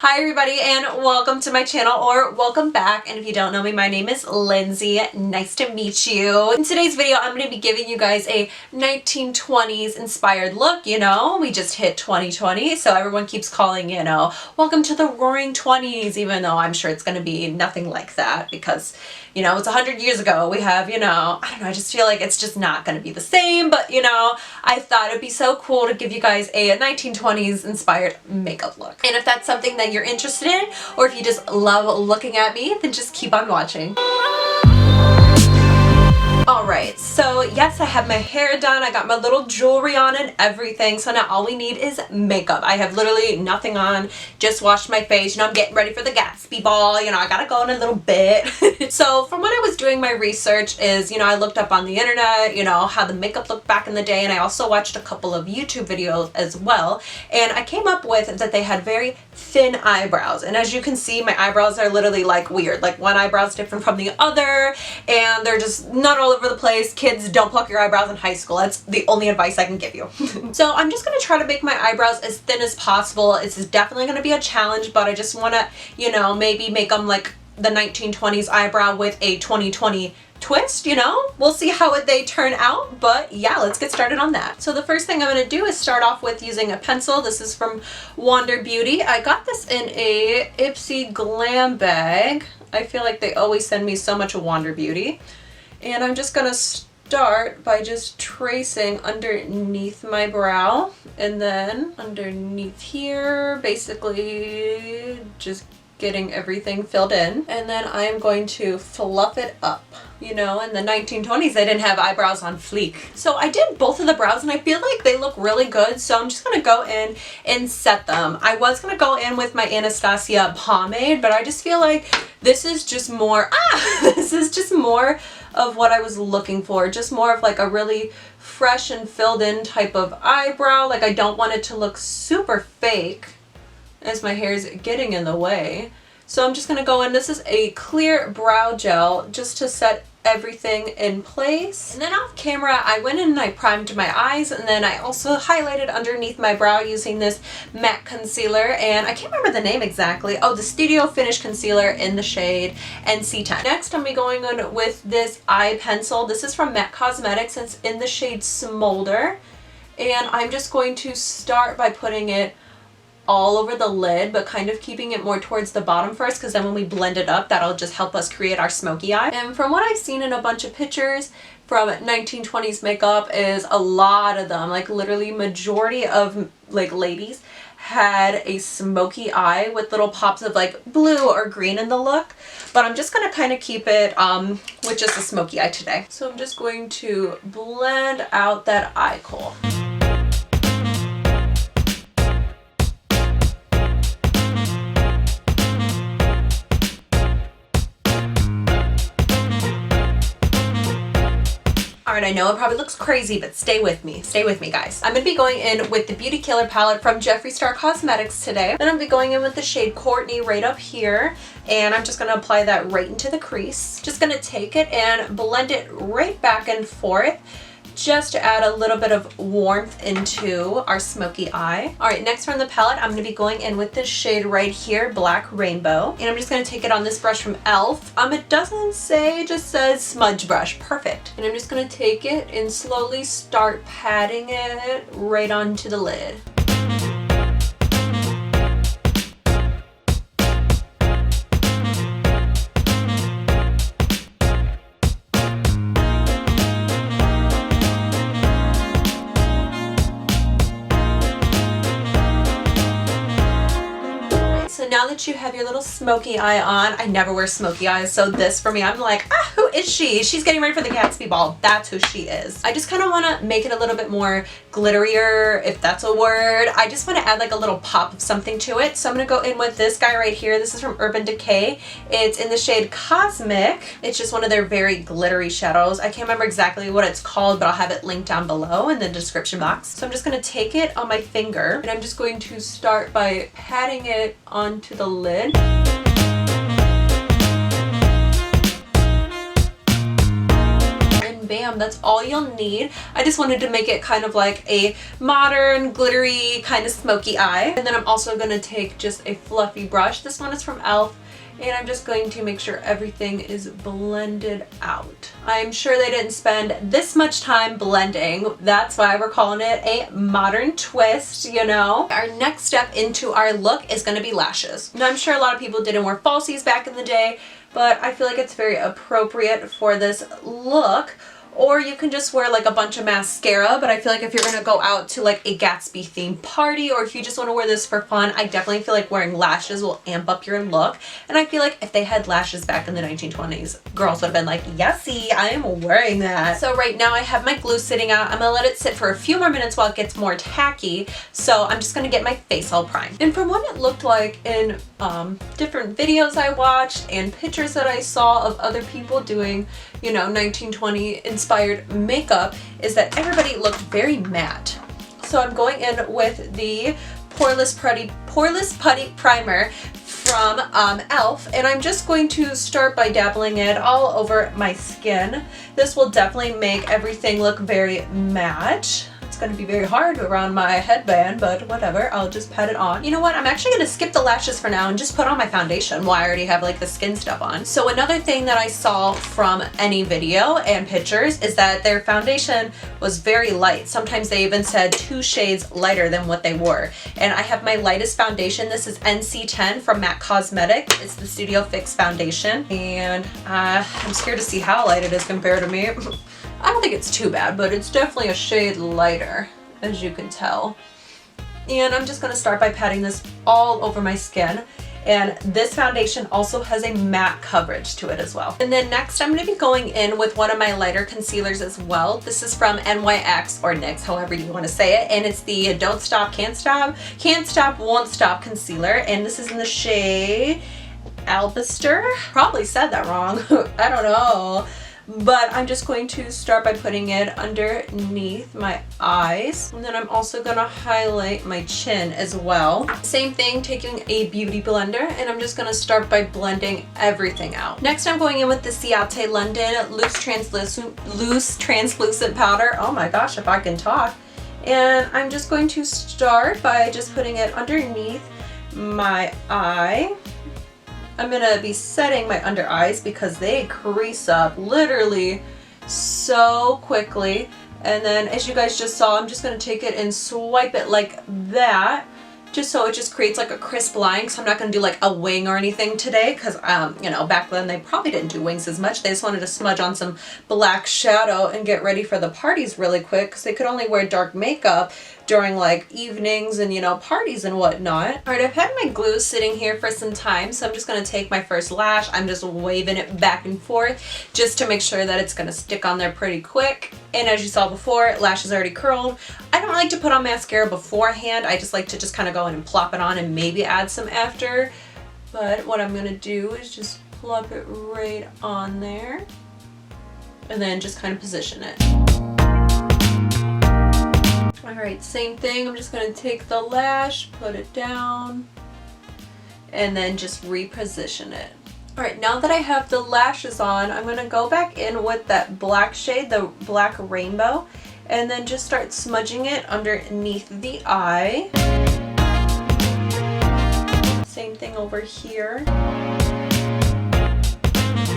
Hi everybody and welcome to my channel, or welcome back, and if you don't know me, my name is Lindsay. Nice to meet you. In today's video I'm going to be giving you guys a 1920s inspired look. You know, we just hit 2020, so everyone keeps calling, you know, welcome to the roaring 20s, even though I'm sure it's going to be nothing like that because, you know, it's 100 years ago. We have, you know, I don't know, I just feel like it's just not going to be the same, but you know, I thought it'd be so cool to give you guys a 1920s inspired makeup look. And if that's something that you're interested in, or if you just love looking at me, then just keep on watching. Alright, so yes, I have my hair done, I got my little jewelry on and everything, so now all we need is makeup. I have literally nothing on, just washed my face, you know, I'm getting ready for the Gatsby ball, you know, I gotta go in a little bit. So from when I was doing my research is, you know, I looked up on the internet, you know, how the makeup looked back in the day, and I also watched a couple of YouTube videos as well, and I came up with that they had very thin eyebrows, and as you can see, my eyebrows are literally like weird, like one eyebrow is different from the other, and they're just not all over the place. Kids, don't pluck your eyebrows in high school. That's the only advice I can give you. So I'm just going to try to make my eyebrows as thin as possible. It's definitely going to be a challenge, but I just want to, you know, maybe make them like the 1920s eyebrow with a 2020 twist, you know? We'll see how they turn out, but yeah, let's get started on that. So the first thing I'm going to do is start off with using a pencil. This is from Wander Beauty. I got this in a Ipsy Glam bag. I feel like they always send me so much Wander Beauty. And I'm just gonna start by just tracing underneath my brow, and then underneath here, basically just getting everything filled in. And then I'm going to fluff it up. You know, in the 1920s, they didn't have eyebrows on fleek. So I did both of the brows and I feel like they look really good. So I'm just going to go in and set them. I was going to go in with my Anastasia pomade, but I just feel like this is just more, this is just more of what I was looking for. Just more of like a really fresh and filled in type of eyebrow. Like I don't want it to look super fake as my hair is getting in the way. So I'm just going to go in. This is a clear brow gel just to set everything in place. And then off camera, I went in and I primed my eyes, and then I also highlighted underneath my brow using this matte concealer, and I can't remember the name exactly. Oh, the Studio Finish Concealer in the shade NC10. Next, I'm going on with this eye pencil. This is from MAC Cosmetics. It's in the shade Smolder, and I'm just going to start by putting it all over the lid, but kind of keeping it more towards the bottom first, because then when we blend it up, that'll just help us create our smoky eye. And from what I've seen in a bunch of pictures from 1920s makeup is a lot of them, like literally majority of like ladies had a smoky eye with little pops of like blue or green in the look, but I'm just going to kind of keep it with just a smoky eye today. So I'm just going to blend out that eye kohl. Alright, I know it probably looks crazy, but stay with me guys. I'm going to be going in with the Beauty Killer palette from Jeffree Star Cosmetics today. Then I'm going to be going in with the shade Courtney right up here, and I'm just going to apply that right into the crease. Just going to take it and blend it right back and forth, just to add a little bit of warmth into our smoky eye. Alright, next from the palette, I'm going to be going in with this shade right here, Black Rainbow. And I'm just going to take it on this brush from e.l.f. It doesn't say, it just says smudge brush. Perfect. And I'm just going to take it and slowly start patting it right onto the lid. Now that you have your little smoky eye on, I never wear smoky eyes, so this for me, I'm like, who is she? She's getting ready for the Gatsby ball. That's who she is. I just kind of want to make it a little bit more glitterier, if that's a word. I just want to add like a little pop of something to it. So I'm going to go in with this guy right here. This is from Urban Decay. It's in the shade Cosmic. It's just one of their very glittery shadows. I can't remember exactly what it's called, but I'll have it linked down below in the description box. So I'm just going to take it on my finger, and I'm just going to start by patting it onto the lid. bam, that's all you'll need. I just wanted to make it kind of like a modern, glittery, kind of smoky eye. And then I'm also going to take just a fluffy brush. This one is from e.l.f. and I'm just going to make sure everything is blended out. I'm sure they didn't spend this much time blending. That's why we're calling it a modern twist, you know? Our next step into our look is gonna be lashes. Now I'm sure a lot of people didn't wear falsies back in the day, but I feel like it's very appropriate for this look. Or you can just wear like a bunch of mascara, but I feel like if you're gonna go out to like a Gatsby themed party, or if you just wanna wear this for fun, I definitely feel like wearing lashes will amp up your look. And I feel like if they had lashes back in the 1920s, girls would have been like, yesy, I am wearing that. So right now I have my glue sitting out. I'm gonna let it sit for a few more minutes while it gets more tacky. So I'm just gonna get my face all primed. And from what it looked like in different videos I watched and pictures that I saw of other people doing, you know, 1920 inspired makeup, is that everybody looked very matte. So I'm going in with the Poreless Putty Primer from e.l.f. and I'm just going to start by dabbling it all over my skin. This will definitely make everything look very matte. It's going to be very hard around my headband, but whatever, I'll just pat it on. You know what, I'm actually going to skip the lashes for now and just put on my foundation while I already have like the skin stuff on. So another thing that I saw from any video and pictures is that their foundation was very light. Sometimes they even said 2 shades lighter than what they were. And I have my lightest foundation. This is NC10 from MAC Cosmetics. It's the Studio Fix foundation. And I'm scared to see how light it is compared to me. I don't think it's too bad, but it's definitely a shade lighter, as you can tell. And I'm just going to start by patting this all over my skin. And this foundation also has a matte coverage to it as well. And then next I'm going to be going in with one of my lighter concealers as well. This is from NYX or NYX, however you want to say it. And it's the Don't Stop, Can't Stop, Won't Stop concealer. And this is in the shade Alabaster. Probably said that wrong. I don't know. But I'm just going to start by putting it underneath my eyes. And then I'm also going to highlight my chin as well. Same thing, taking a beauty blender, and I'm just going to start by blending everything out. Next I'm going in with the Ciate London Loose Translucent Powder. Oh my gosh, if I can talk. And I'm just going to start by just putting it underneath my eye. I'm going to be setting my under eyes because they crease up literally so quickly. And then as you guys just saw, I'm just going to take it and swipe it like that, just so it just creates like a crisp line. So I'm not going to do like a wing or anything today because, you know, back then they probably didn't do wings as much. They just wanted to smudge on some black shadow and get ready for the parties really quick because they could only wear dark makeup during like evenings and, you know, parties and whatnot. All right, I've had my glue sitting here for some time, so I'm just going to take my first lash. I'm just waving it back and forth just to make sure that it's going to stick on there pretty quick. And as you saw before, lashes already curled. I don't like to put on mascara beforehand. I just like to just kind of go in and plop it on and maybe add some after. But what I'm going to do is just plop it right on there and then just kind of position it. Alright, same thing. I'm just going to take the lash, put it down, and then just reposition it. Alright, now that I have the lashes on, I'm going to go back in with that black shade, the Black Rainbow, and then just start smudging it underneath the eye. Same thing over here.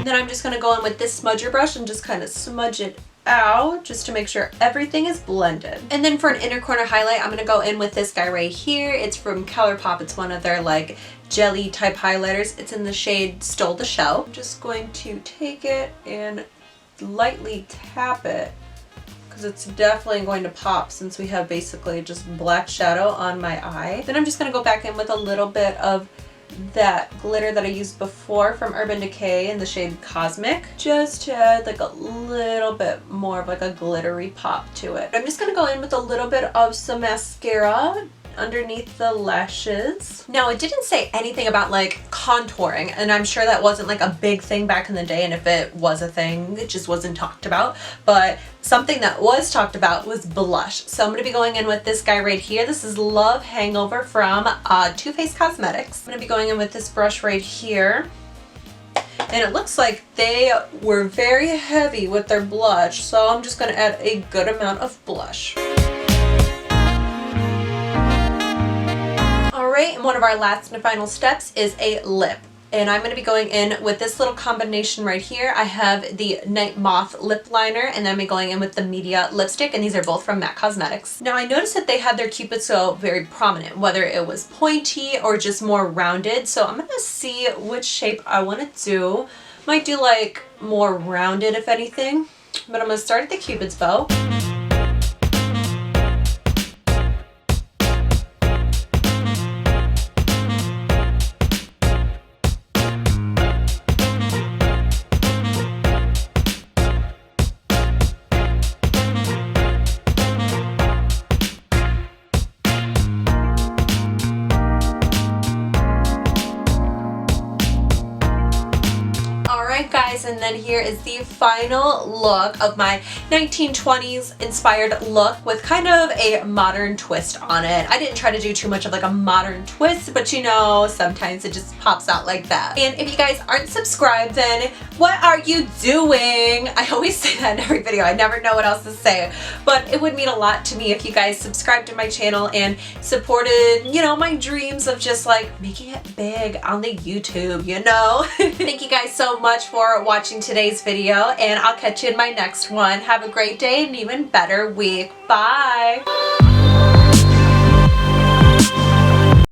Then I'm just going to go in with this smudger brush and just kind of smudge it out just to make sure everything is blended. And then for an inner corner highlight, I'm going to go in with this guy right here. It's from Colourpop. It's one of their like jelly type highlighters. It's in the shade Stole the Show. I'm just going to take it and lightly tap it because it's definitely going to pop since we have basically just black shadow on my eye. Then I'm just going to go back in with a little bit of that glitter that I used before from Urban Decay in the shade Cosmic, just to add like a little bit more of like a glittery pop to it. I'm just going to go in with a little bit of some mascara underneath the lashes. Now, it didn't say anything about like contouring, and I'm sure that wasn't like a big thing back in the day, and if it was a thing, it just wasn't talked about. But something that was talked about was blush. So I'm going to be going in with this guy right here. This is Love Hangover from Too Faced Cosmetics. I'm going to be going in with this brush right here. And it looks like they were very heavy with their blush, so I'm just going to add a good amount of blush. Alright, and one of our last and final steps is a lip. And I'm going to be going in with this little combination right here. I have the Nightmoth lip liner, and then I'm going in with the Media lipstick, and these are both from MAC Cosmetics. Now I noticed that they had their cupids so very prominent, whether it was pointy or just more rounded. So I'm going to see which shape I want to do. Might do like more rounded if anything, but I'm going to start at the cupid's bow. Guys, and then here is the final look of my 1920s inspired look with kind of a modern twist on it. I didn't try to do too much of like a modern twist, but you know, sometimes it just pops out like that. And if you guys aren't subscribed, then what are you doing? I always say that in every video. I never know what else to say, but it would mean a lot to me if you guys subscribed to my channel and supported, you know, my dreams of just like making it big on the YouTube, you know? Thank you guys so much for watching today's video, and I'll catch you in my next one. Have a great day and even better week. Bye!